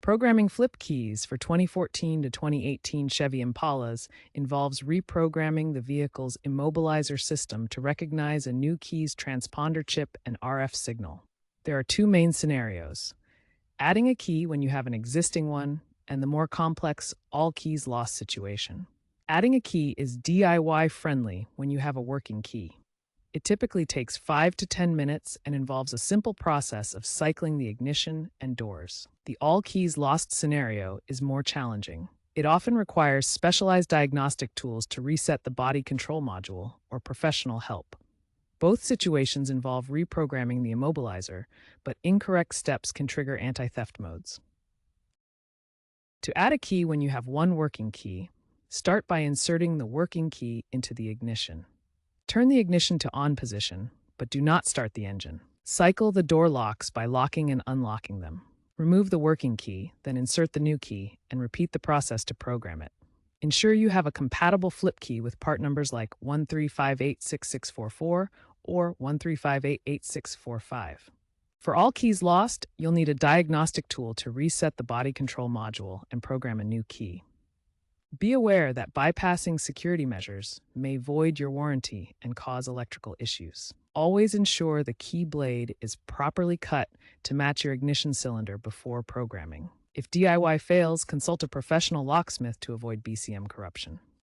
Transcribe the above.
Programming flip keys for 2014 to 2018 Chevy Impalas involves reprogramming the vehicle's immobilizer system to recognize a new key's transponder chip and RF signal. There are two main scenarios: adding a key when you have an existing one, and the more complex all keys lost situation. Adding a key is DIY friendly when you have a working key. It typically takes 5 to 10 minutes and involves a simple process of cycling the ignition and doors. The all keys lost scenario is more challenging. It often requires specialized diagnostic tools to reset the body control module or professional help. Both situations involve reprogramming the immobilizer, but incorrect steps can trigger anti-theft modes. To add a key when you have one working key, start by inserting the working key into the ignition. Turn the ignition to on position, but do not start the engine. Cycle the door locks by locking and unlocking them. Remove the working key, then insert the new key, and repeat the process to program it. Ensure you have a compatible flip key with part numbers like 13586644 or 13588645. For all keys lost, you'll need a diagnostic tool to reset the body control module and program a new key. Be aware that bypassing security measures may void your warranty and cause electrical issues. Always ensure the key blade is properly cut to match your ignition cylinder before programming. If DIY fails, consult a professional locksmith to avoid BCM corruption.